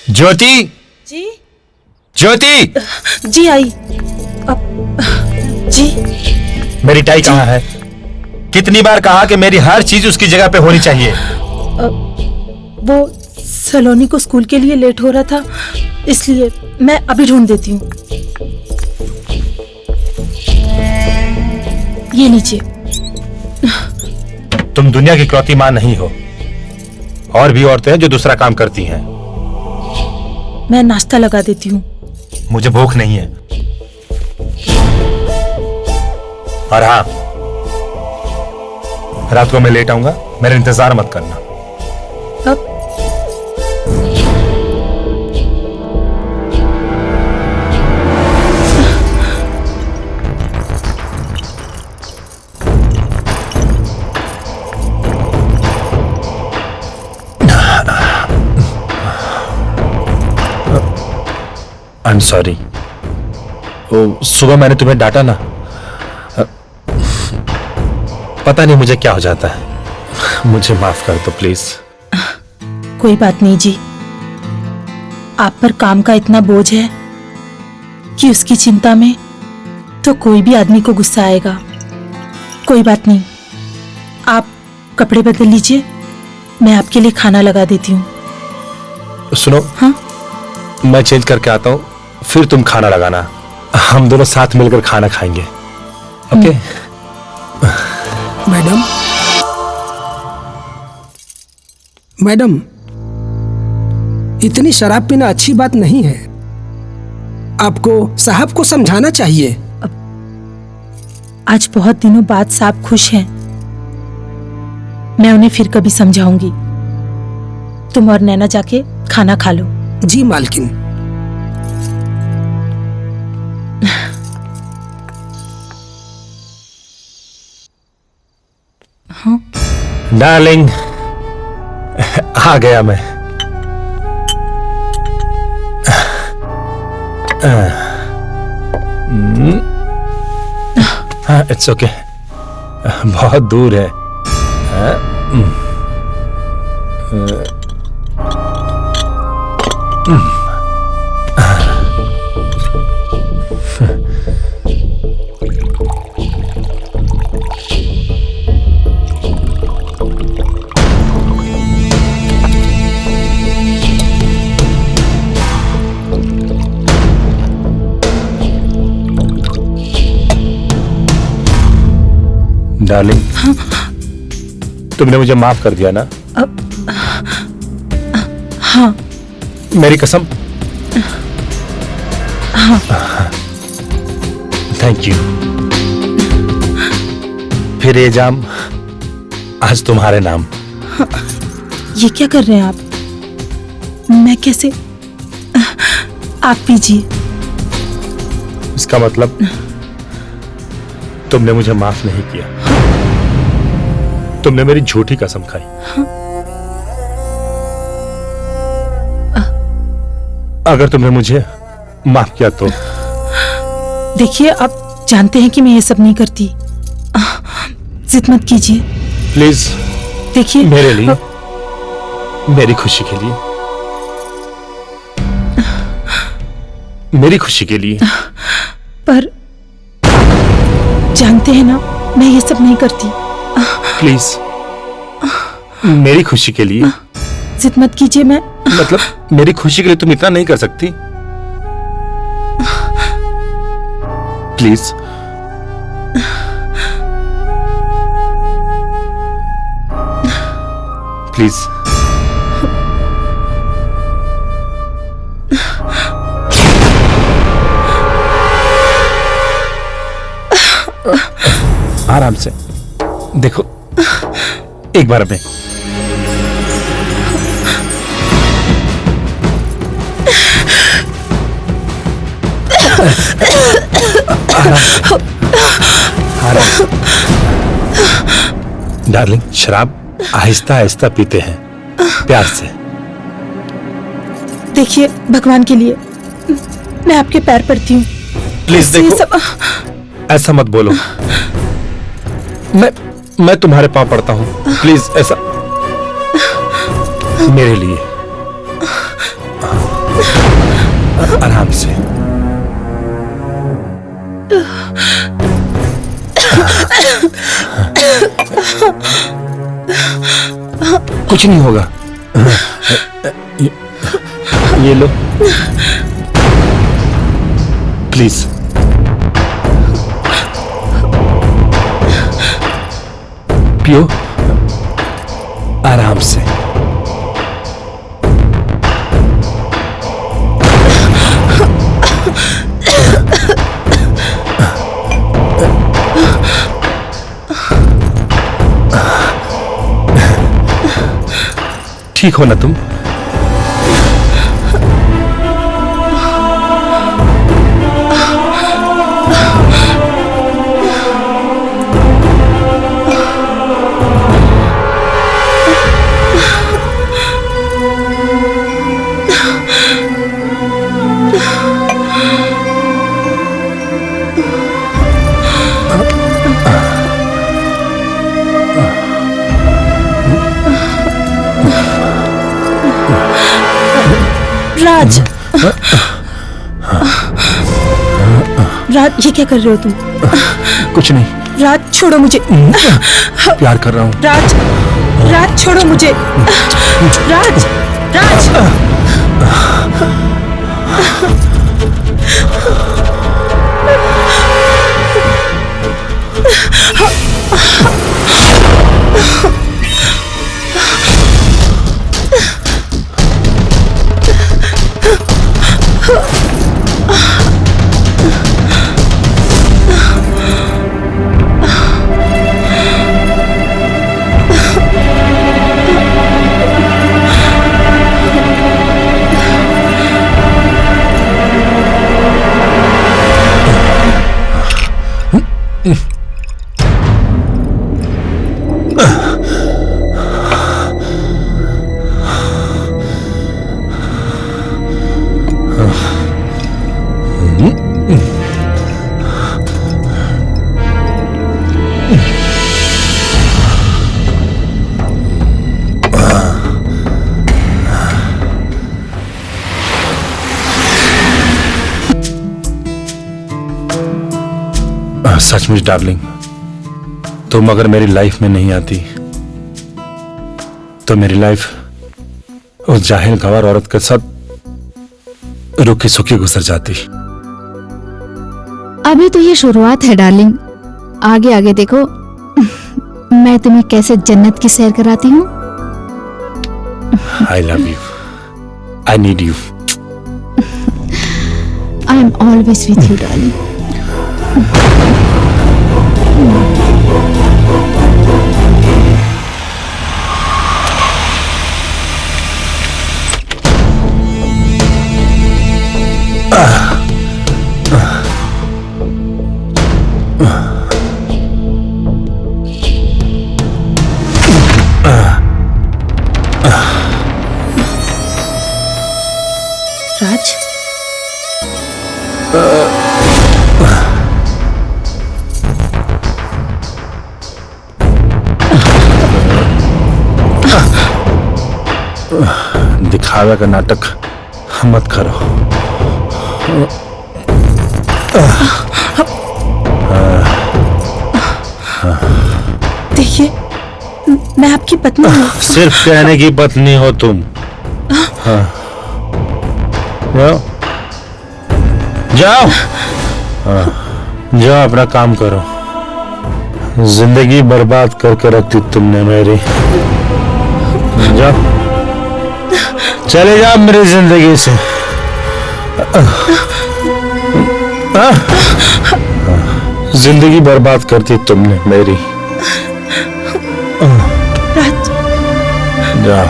ज्योति जी ज्योति जी आई। जी मेरी टाई कहाँ है? कितनी बार कहा कि मेरी हर चीज उसकी जगह पे होनी चाहिए। वो सलोनी को स्कूल के लिए लेट हो रहा था, इसलिए मैं अभी ढूंढ देती हूँ। ये लीजिए। तुम दुनिया की इकलौती मां नहीं हो, और भी औरतें हैं जो दूसरा काम करती हैं। मैं नाश्ता लगा देती हूँ। मुझे भूख नहीं है। और हाँ, रात को मैं लेट आऊंगा, मेरा इंतजार मत करना। अब आई एम सॉरी। सुबह मैंने तुम्हें डांटा ना, पता नहीं मुझे क्या हो जाता है। मुझे माफ कर दो प्लीज। कोई बात नहीं जी, आप पर काम का इतना बोझ है कि उसकी चिंता में तो कोई भी आदमी को गुस्सा आएगा। कोई बात नहीं, आप कपड़े बदल लीजिए, मैं आपके लिए खाना लगा देती हूँ। सुनो, हाँ मैं चेंज करके आता हूँ, फिर तुम खाना लगाना। हम दोनों साथ मिलकर खाना खाएंगे। ओके? मैडम, मैडम, इतनी शराब पीना अच्छी बात नहीं है। आपको साहब को समझाना चाहिए। आज बहुत दिनों बाद साहब खुश हैं, मैं उन्हें फिर कभी समझाऊंगी। तुम और नैना जाके खाना खा लो। जी मालकिन। हाँ डार्लिंग, आ गया मैं। हाँ, इट्स ओके। बहुत दूर है। डार्लिंग, तुमने मुझे माफ कर दिया ना? हाँ। मेरी कसम? हाँ। Thank you. फिर ये जाम आज तुम्हारे नाम। हाँ, ये क्या कर रहे हैं आप? मैं कैसे? आप पीजिए। इसका मतलब तुमने मुझे माफ नहीं किया। तुमने मेरी झूठी कसम खाई। अगर तुमने मुझे माफ किया तो? देखिए, आप जानते हैं कि मैं ये सब नहीं करती। जिद मत कीजिए प्लीज। देखिए, मेरे लिए, मेरी खुशी के लिए, मेरी खुशी के लिए। पर जानते हैं ना, मैं ये सब नहीं करती। प्लीज, मेरी खुशी के लिए। जिद मत कीजिए। मैं मतलब मेरी खुशी के लिए तुम इतना नहीं कर सकती? प्लीज। प्लीज। आराम से देखो, एक बार में। डार्लिंग, शराब आहिस्ता आहिस्ता पीते हैं, प्यार से। देखिए, भगवान के लिए मैं आपके पैर पड़ती हूँ। प्लीज देखो, ऐसा मत बोलो। मैं तुम्हारे पांव पड़ता हूँ, प्लीज ऐसा मेरे लिए। आराम से। कुछ नहीं होगा। ये लो प्लीज। पियो आराम से। ठीक हो ना तुम? राज, राज ये क्या कर रहे हो तुम? कुछ नहीं। राज छोड़ो मुझे। प्यार कर रहा हूँ। राज, राज छोड़ो मुझे। राज, राज। सचमुच डार्लिंग, तुम अगर मेरी लाइफ में नहीं आती तो मेरी लाइफ उस जाहिल गंवार औरत के साथ रुकी सुखी गुजर जाती। अभी तो ये शुरुआत है डार्लिंग, आगे आगे देखो मैं तुम्हें कैसे जन्नत की सैर कराती हूँ। I love you, I need you. I am always with you darling. Raj, दिखावा का नाटक मत करो। देखिए मैं आपकी पत्नी हूँ। सिर्फ कहने की पत्नी हो तुम। हाँ। जाओ जाओ, जाओ अपना काम करो। जिंदगी बर्बाद करके रखती तुमने मेरी। जाओ, चले जाओ मेरी जिंदगी से। जिंदगी बर्बाद करती तुमने मेरी। राज, जाओ।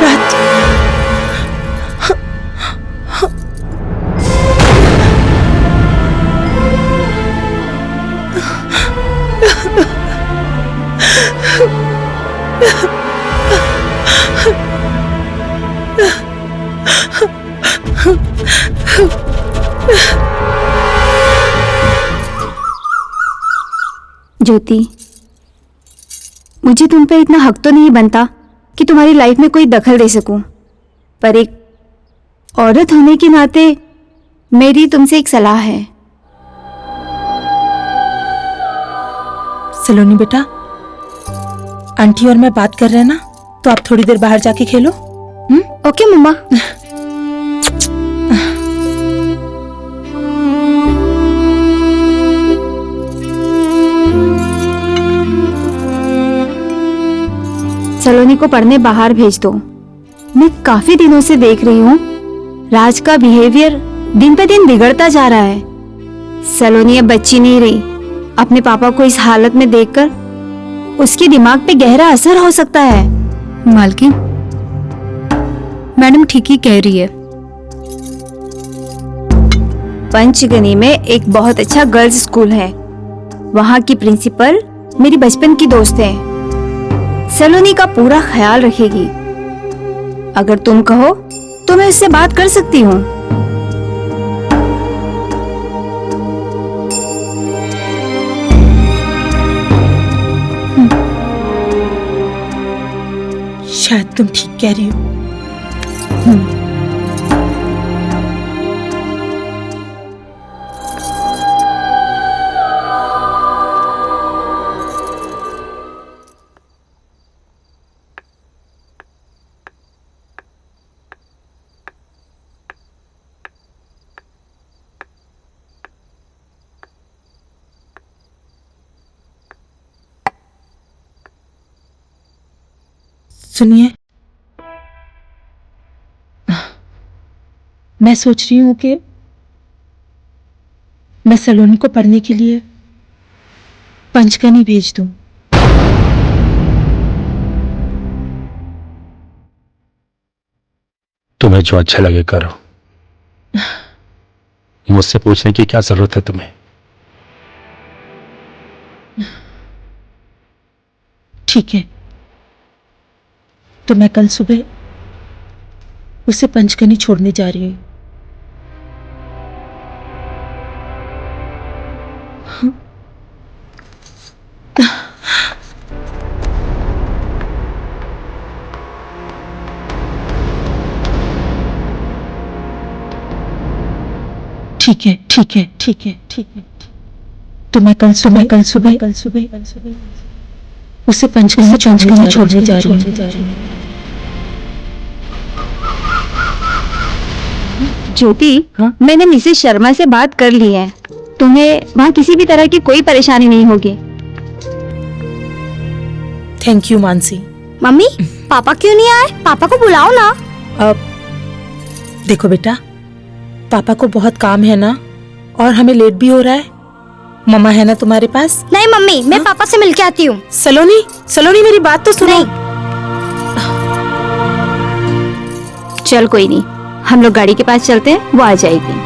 राज, ज्योति, मुझे तुम पे इतना हक तो नहीं बनता कि तुम्हारी लाइफ में कोई दखल दे सकूं, पर एक औरत होने के नाते मेरी तुमसे एक सलाह है। सलोनी बेटा, आंटी और मैं बात कर रहे हैं ना, तो आप थोड़ी देर बाहर जाके खेलो। ओके मम्मा। सलोनी को पढ़ने बाहर भेज दो। मैं काफी दिनों से देख रही हूँ राज का बिहेवियर दिन पे दिन बिगड़ता जा रहा है। सलोनी अब बच्ची नहीं रही। अपने पापा को इस हालत में देखकर उसके दिमाग पे गहरा असर हो सकता है। मालकिन, मैडम ठीक ही कह रही है। पंचगनी में एक बहुत अच्छा गर्ल्स स्कूल है। वहाँ की प्रिंसिपल मेरी बचपन की दोस्त है। सलोनी का पूरा ख्याल रखेगी। अगर तुम कहो तो मैं उससे बात कर सकती हूँ। शायद तुम ठीक कह रही हो। सुनिए, मैं सोच रही हूँ कि मैं सलोनी को पढ़ने के लिए पंचगनी भेज दूं। तुम्हें जो अच्छा लगे करो। मुझसे पूछने की क्या जरूरत है तुम्हें? ठीक है, तो मैं कल सुबह उसे पंचगनी छोड़ने जा रही हूँ। ठीक है, ठीक है, ठीक है, ठीक है। तो मैं कल सुबह उसे पंचगनी छोड़ने जा रही हूँ। ज्योति, मैंने मिसेस शर्मा से बात कर ली है। तुम्हें वहाँ किसी भी तरह की कोई परेशानी नहीं होगी। Thank you Mansi. मम्मी, पापा क्यों नहीं आए? पापा को बुलाओ ना। अब देखो बेटा, पापा को बहुत काम है ना, और हमें लेट भी हो रहा है। मम्मा है ना तुम्हारे पास? नहीं मम्मी, मैं पापा से मिलके आती हूँ। सलोनी मेरी बात तो सुनो। चल कोई नहीं, हम लोग गाड़ी के पास चलते हैं, वो आ जाएगी।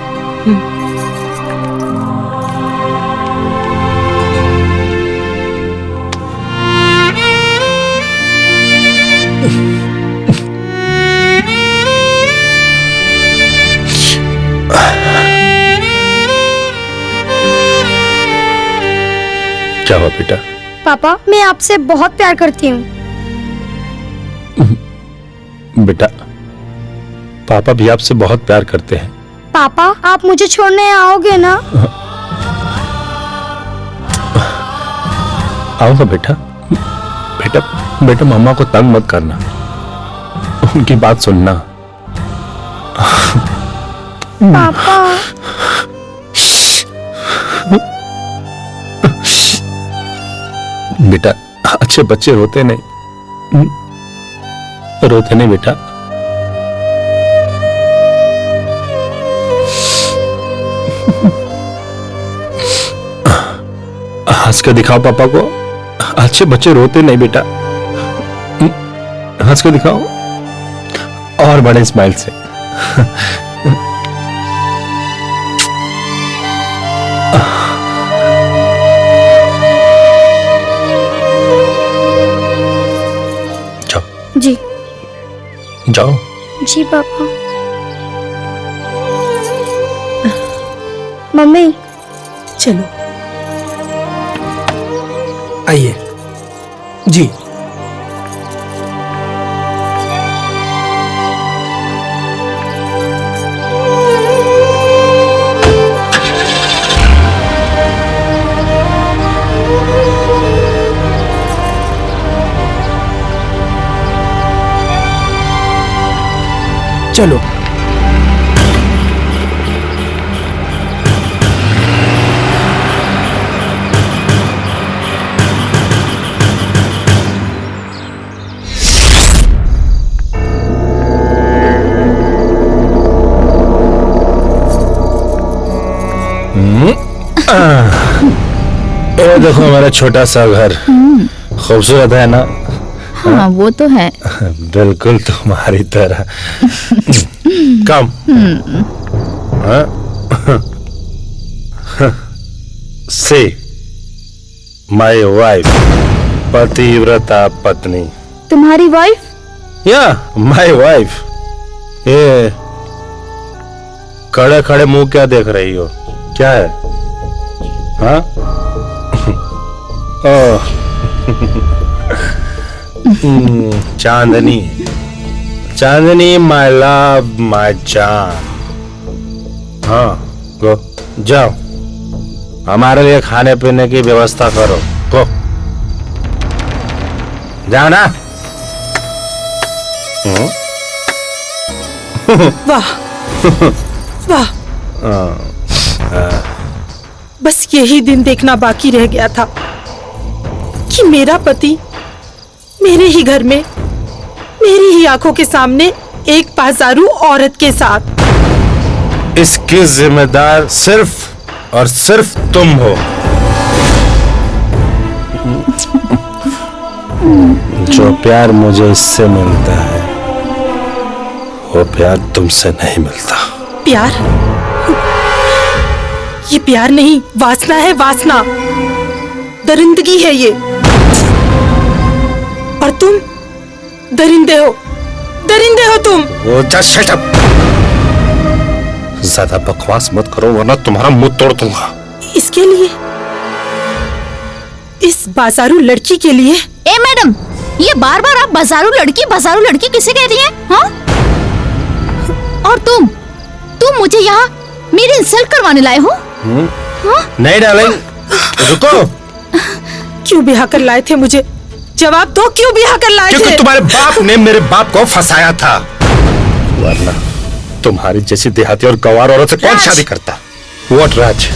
क्या हुआ बेटा? पापा, मैं आपसे बहुत प्यार करती हूँ। बेटा, पापा भी आपसे बहुत प्यार करते हैं। पापा, आप मुझे छोड़ने आओगे ना? आऊंगा बेटा। बेटा बेटा, मम्मा को तंग मत करना, उनकी बात सुनना। पापा, बेटा, अच्छे बच्चे रोते नहीं, रोते नहीं बेटा। हंस कर दिखाओ पापा को। अच्छे बच्चे रोते नहीं बेटा, हंस कर दिखाओ, और बड़े स्माइल से। जी जाओ। जी पापा। मम्मी, चलो। आइए जी। चलो। ये देखो हमारा छोटा सा घर, खूबसूरत है ना? हाँ वो तो है। बिल्कुल तुम्हारी तरह। कम। से माय वाइफ, पतिव्रता पत्नी। तुम्हारी वाइफ? या माय वाइफ। ये खड़े खड़े मुंह क्या देख रही हो? क्या है? हाँ? ओह। चांदनी, चांदनी माय लव माय जान। हाँ गो, जाओ हमारे लिए खाने पीने की व्यवस्था करो। गो जाओ ना। वाह वाह, बस यही दिन देखना बाकी रह गया था कि मेरा पति मेरे ही घर में, मेरी ही आंखों के सामने एक बाजारू औरत के साथ। इसकी जिम्मेदार सिर्फ और सिर्फ तुम हो। जो प्यार मुझे इससे मिलता है वो प्यार तुमसे नहीं मिलता। प्यार? ये प्यार नहीं, वासना है, वासना, दरिंदगी है ये। और तुम दरिंदे हो, दरिंदे हो तुम। वो just shut up। ज्यादा बकवास मत करो वरना तुम्हारा मुंह तोड़ दूंगा। इसके लिए, इस बाजारू लड़की के लिए? ए मैडम, ये बार बार आप बाजारू लड़की किसे कह रही हैं? हाँ? और तुम मुझे यहाँ मेरी इंसल्ट करवाने लाए हो? हाँ? नहीं डार्लिंग, रुको। क्यों ब्याह कर लाए थे मुझे? जवाब दो, क्यों ब्याह कर लाए थे? क्योंकि तुम्हारे बाप ने मेरे बाप को फंसाया था, वरना तुम्हारी जैसी देहाती और गंवार औरत से कौन शादी करता? व्हाट राज?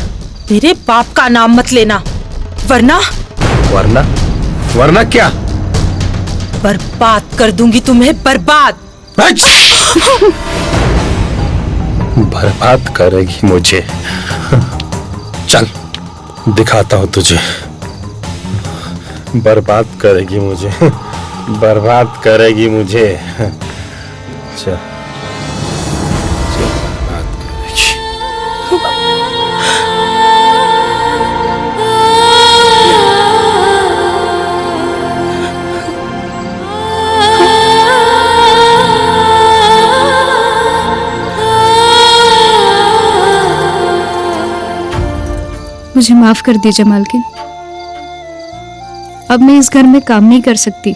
मेरे बाप का नाम मत लेना, वरना वरना क्या? बर्बाद कर दूंगी तुम्हें, बर्बाद। बर्बाद करेगी मुझे? चल दिखाता हूं तुझे। बर्बाद करेगी मुझे, बर्बाद करेगी मुझे। चल बर्बाद करेगी। मुझे माफ कर दीजिए मालकिन, अब मैं इस घर में काम नहीं कर सकती।